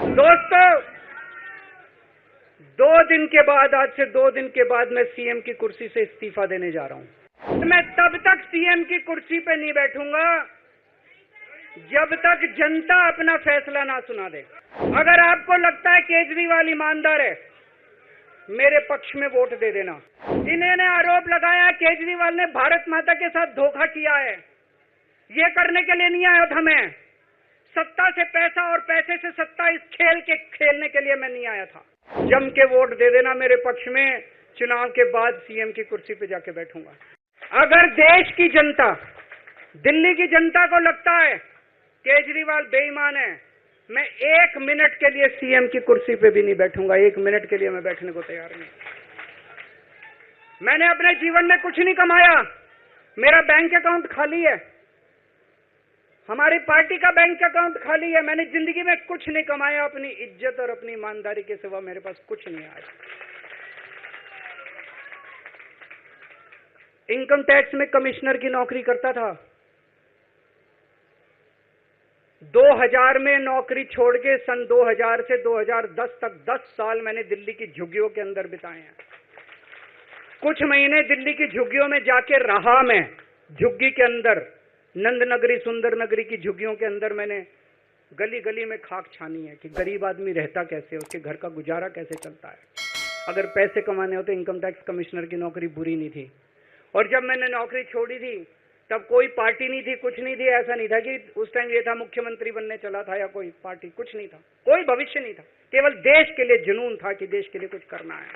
दोस्तों, 2 दिन के बाद, आज से 2 दिन के बाद मैं सीएम की कुर्सी से इस्तीफा देने जा रहा हूं। मैं तब तक सीएम की कुर्सी पे नहीं बैठूंगा जब तक जनता अपना फैसला ना सुना दे। अगर आपको लगता है केजरीवाल ईमानदार है, मेरे पक्ष में वोट दे देना। इन्होंने आरोप लगाया केजरीवाल ने भारत माता के साथ धोखा किया है। ये करने के लिए नहीं आया था मैं, सत्ता से पैसा और पैसे से सत्ता, इस खेल के खेलने के लिए मैं नहीं आया था। जम के वोट दे देना मेरे पक्ष में, चुनाव के बाद सीएम की कुर्सी पे जाके बैठूंगा। अगर देश की जनता, दिल्ली की जनता को लगता है केजरीवाल बेईमान है, मैं 1 मिनट के लिए सीएम की कुर्सी पे भी नहीं बैठूंगा। 1 मिनट के लिए मैं बैठने को तैयार नहीं। मैंने अपने जीवन में कुछ नहीं कमाया, मेरा बैंक अकाउंट खाली है, हमारी पार्टी का बैंक अकाउंट खाली है। मैंने जिंदगी में कुछ नहीं कमाया, अपनी इज्जत और अपनी ईमानदारी के सिवा मेरे पास कुछ नहीं आया। इनकम टैक्स में कमिश्नर की नौकरी करता था, 2000 में नौकरी छोड़ के सन 2000 से 2010 तक 10 साल मैंने दिल्ली की झुग्गियों के अंदर बिताए हैं। कुछ महीने दिल्ली की झुग्गियों में जाके रहा मैं, झुग्गी के अंदर, नंद नगरी, सुंदर नगरी की झुग्गियों के अंदर मैंने गली गली में खाक छानी है कि गरीब आदमी रहता कैसे, उसके घर का गुजारा कैसे चलता है। अगर पैसे कमाने होते, इनकम टैक्स कमिश्नर की नौकरी बुरी नहीं थी। और जब मैंने नौकरी छोड़ी थी तब कोई पार्टी नहीं थी, कुछ नहीं थी। ऐसा नहीं था कि उस टाइम ये था मुख्यमंत्री बनने चला था या कोई पार्टी, कुछ नहीं था, कोई भविष्य नहीं था। केवल देश के लिए जुनून था कि देश के लिए कुछ करना है,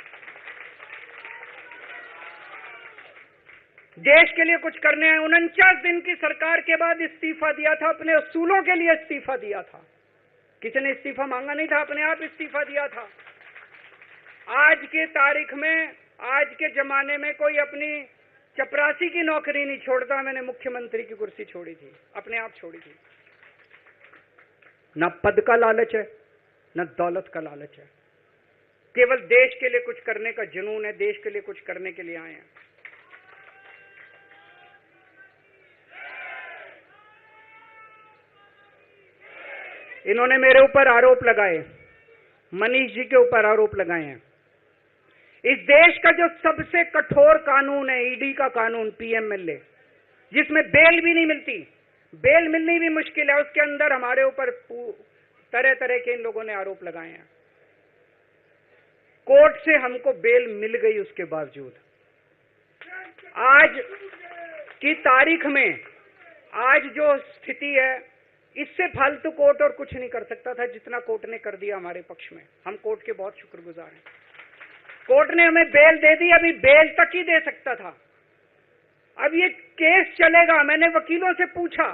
देश के लिए कुछ करने हैं। 49 दिन की सरकार के बाद इस्तीफा दिया था, अपने असूलों के लिए इस्तीफा दिया था। किसी ने इस्तीफा मांगा नहीं था, अपने आप इस्तीफा दिया था। आज के तारीख में, आज के जमाने में कोई अपनी चपरासी की नौकरी नहीं छोड़ता। मैंने मुख्यमंत्री की कुर्सी छोड़ी थी, अपने आप छोड़ी थी। न पद का लालच है, न दौलत का लालच है, केवल देश के लिए कुछ करने का जुनून है, देश के लिए कुछ करने के लिए आए हैं। इन्होंने मेरे ऊपर आरोप लगाए, मनीष जी के ऊपर आरोप लगाए हैं। इस देश का जो सबसे कठोर कानून है, ईडी का कानून, पीएमएलए, जिसमें बेल भी नहीं मिलती, बेल मिलनी भी मुश्किल है, उसके अंदर हमारे ऊपर तरह तरह के इन लोगों ने आरोप लगाए हैं। कोर्ट से हमको बेल मिल गई, उसके बावजूद आज की तारीख में, आज जो स्थिति है, इससे फालतू कोर्ट और कुछ नहीं कर सकता था जितना कोर्ट ने कर दिया हमारे पक्ष में। हम कोर्ट के बहुत शुक्रगुजार हैं। कोर्ट ने हमें बेल दे दी, अभी बेल तक ही दे सकता था। अब ये केस चलेगा। मैंने वकीलों से पूछा,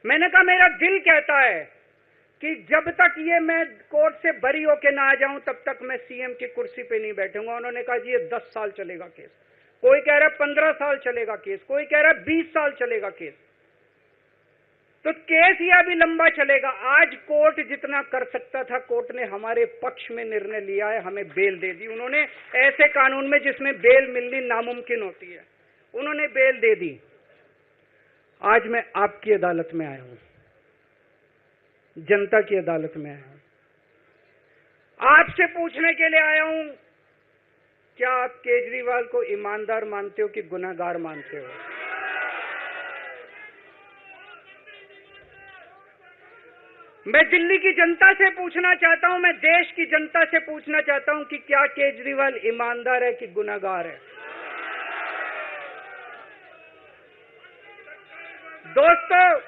मैंने कहा मेरा दिल कहता है कि जब तक ये मैं कोर्ट से बरी होके ना आ जाऊं तब तक मैं सीएम की कुर्सी पे नहीं बैठूंगा। उन्होंने कहा जी ये 10 साल चलेगा केस, कोई कह रहा है 15 साल चलेगा केस, कोई कह रहा है 20 साल चलेगा केस। तो केस यह भी लंबा चलेगा। आज कोर्ट जितना कर सकता था, कोर्ट ने हमारे पक्ष में निर्णय लिया है, हमें बेल दे दी। उन्होंने ऐसे कानून में जिसमें बेल मिलनी नामुमकिन होती है, उन्होंने बेल दे दी। आज मैं आपकी अदालत में आया हूं, जनता की अदालत में आया हूं, आपसे पूछने के लिए आया हूं, क्या आप केजरीवाल को ईमानदार मानते हो कि गुनहगार मानते हो? मैं दिल्ली की जनता से पूछना चाहता हूं, मैं देश की जनता से पूछना चाहता हूं कि क्या केजरीवाल ईमानदार है कि गुनहगार है? दोस्तों,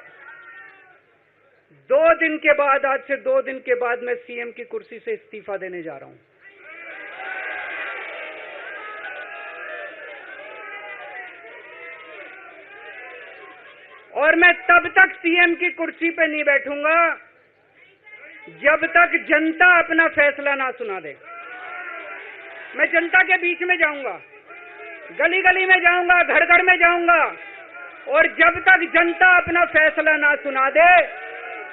2 दिन के बाद, आज से 2 दिन के बाद मैं सीएम की कुर्सी से इस्तीफा देने जा रहा हूं। और मैं तब तक सीएम की कुर्सी पे नहीं बैठूंगा जब तक जनता अपना फैसला ना सुना दे। मैं जनता के बीच में जाऊंगा, गली गली में जाऊंगा, घर घर में जाऊंगा, और जब तक जनता अपना फैसला ना सुना दे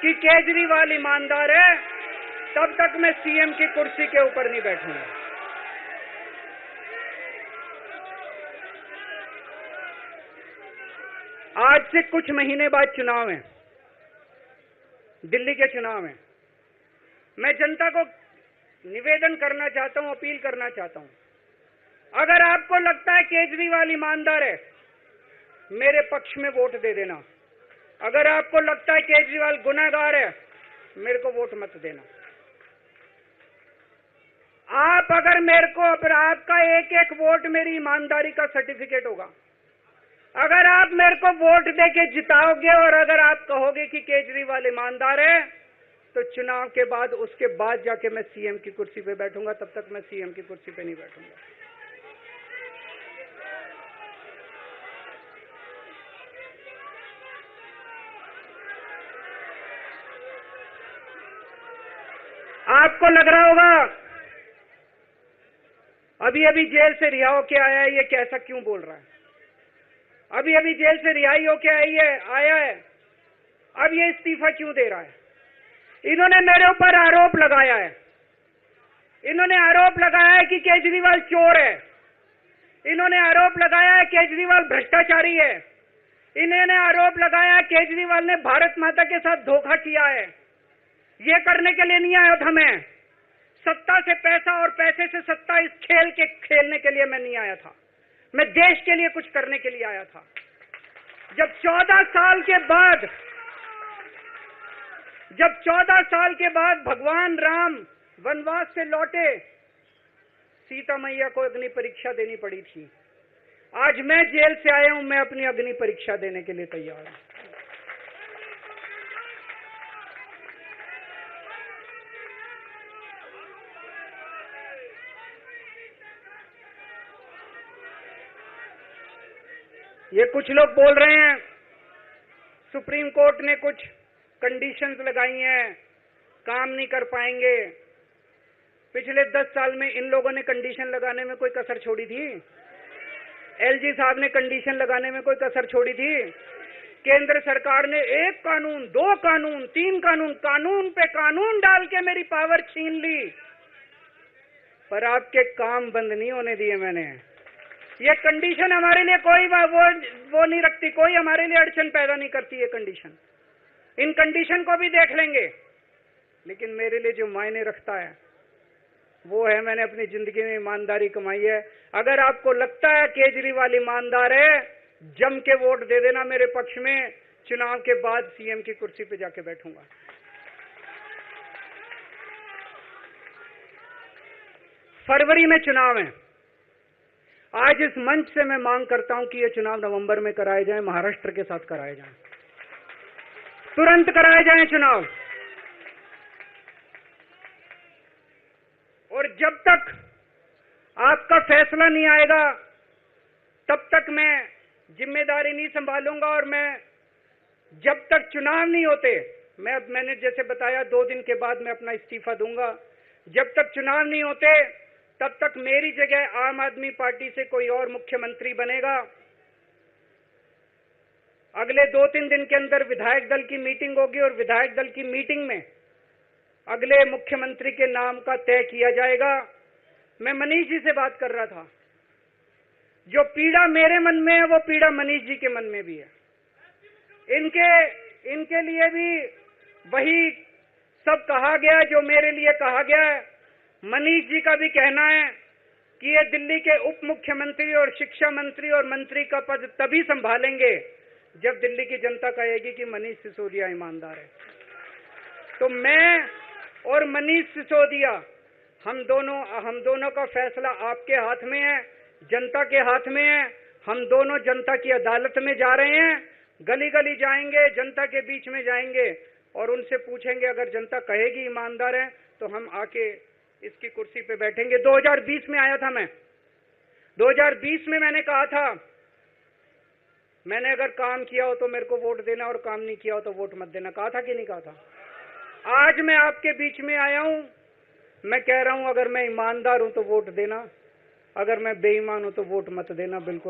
कि केजरीवाल ईमानदार है, तब तक मैं सीएम की कुर्सी के ऊपर नहीं बैठूंगा। आज से कुछ महीने बाद चुनाव है, दिल्ली के चुनाव हैं। मैं जनता को निवेदन करना चाहता हूं, अपील करना चाहता हूं, अगर आपको लगता है केजरीवाल ईमानदार है, मेरे पक्ष में वोट दे देना। अगर आपको लगता है केजरीवाल गुनहगार है, मेरे को वोट मत देना। आप अगर मेरे को, अगर आपका एक एक वोट मेरी ईमानदारी का सर्टिफिकेट होगा। अगर आप मेरे को वोट देके जिताओगे और अगर आप कहोगे कि केजरीवाल ईमानदार है, तो चुनाव के बाद, उसके बाद जाके मैं सीएम की कुर्सी पे बैठूंगा। तब तक मैं सीएम की कुर्सी पे नहीं बैठूंगा। आपको लग रहा होगा अभी अभी जेल से रिहा होके आया है, ये कैसा क्यों बोल रहा है? अभी अभी जेल से रिहाई होके आया है, अब ये इस्तीफा क्यों दे रहा है? इन्होंने मेरे ऊपर आरोप लगाया है। इन्होंने आरोप लगाया है कि केजरीवाल चोर है। इन्होंने आरोप लगाया है केजरीवाल भ्रष्टाचारी है। इन्होंने आरोप लगाया है केजरीवाल ने भारत माता के साथ धोखा किया है। ये करने के लिए नहीं आया था मैं। सत्ता से पैसा और पैसे से सत्ता, इस खेल के खेलने के लिए मैं नहीं आया था। मैं देश के लिए कुछ करने के लिए आया था। जब 14 साल के बाद भगवान राम वनवास से लौटे, सीता मैया को अग्नि परीक्षा देनी पड़ी थी। आज मैं जेल से आया हूं, मैं अपनी अग्नि परीक्षा देने के लिए तैयार हूं। ये कुछ लोग बोल रहे हैं सुप्रीम कोर्ट ने कुछ कंडीशंस लगाई हैं, काम नहीं कर पाएंगे। पिछले 10 साल में इन लोगों ने कंडीशन लगाने में कोई कसर छोड़ी थी? एलजी साहब ने कंडीशन लगाने में कोई कसर छोड़ी थी? केंद्र सरकार ने 1 कानून, 2 कानून, 3 कानून, कानून पे कानून डाल के मेरी पावर छीन ली, पर आपके काम बंद नहीं होने दिए मैंने। ये कंडीशन हमारे लिए कोई वो नहीं रखती, कोई हमारे लिए अड़चन पैदा नहीं करती ये कंडीशन। इन कंडीशन को भी देख लेंगे, लेकिन मेरे लिए जो मायने रखता है वो है मैंने अपनी जिंदगी में ईमानदारी कमाई है। अगर आपको लगता है केजरीवाल ईमानदार है, जम के वोट दे देना मेरे पक्ष में। चुनाव के बाद सीएम की कुर्सी पे जाके बैठूंगा। फरवरी में चुनाव है। आज इस मंच से मैं मांग करता हूं कि ये चुनाव नवंबर में कराए जाएं, महाराष्ट्र के साथ कराए जाएं, तुरंत कराए जाएं चुनाव। और जब तक आपका फैसला नहीं आएगा, तब तक मैं जिम्मेदारी नहीं संभालूंगा। और मैं जब तक चुनाव नहीं होते, मैंने जैसे बताया 2 दिन के बाद मैं अपना इस्तीफा दूंगा। जब तक चुनाव नहीं होते, तब तक मेरी जगह आम आदमी पार्टी से कोई और मुख्यमंत्री बनेगा। अगले 2-3 दिन के अंदर विधायक दल की मीटिंग होगी और विधायक दल की मीटिंग में अगले मुख्यमंत्री के नाम का तय किया जाएगा। मैं मनीष जी से बात कर रहा था। जो पीड़ा मेरे मन में है, वो पीड़ा मनीष जी के मन में भी है। इनके लिए भी वही सब कहा गया जो मेरे लिए कहा गया है। मनीष जी का भी कहना है कि ये दिल्ली के उप मुख्यमंत्री और शिक्षा मंत्री और मंत्री का पद तभी संभालेंगे जब दिल्ली की जनता कहेगी कि मनीष सिसोदिया ईमानदार है। तो मैं और मनीष सिसोदिया, हम दोनों का फैसला आपके हाथ में है, जनता के हाथ में है। हम दोनों जनता की अदालत में जा रहे हैं, गली गली जाएंगे, जनता के बीच में जाएंगे और उनसे पूछेंगे, अगर जनता कहेगी ईमानदार है तो हम आके इसकी कुर्सी पे बैठेंगे। 2020 में आया था मैं। 2020 में मैंने कहा था, मैंने अगर काम किया हो तो मेरे को वोट देना और काम नहीं किया हो तो वोट मत देना। कहा था कि नहीं कहा था? आज मैं आपके बीच में आया हूं, मैं कह रहा हूं अगर मैं ईमानदार हूं तो वोट देना, अगर मैं बेईमान हूं तो वोट मत देना। बिल्कुल।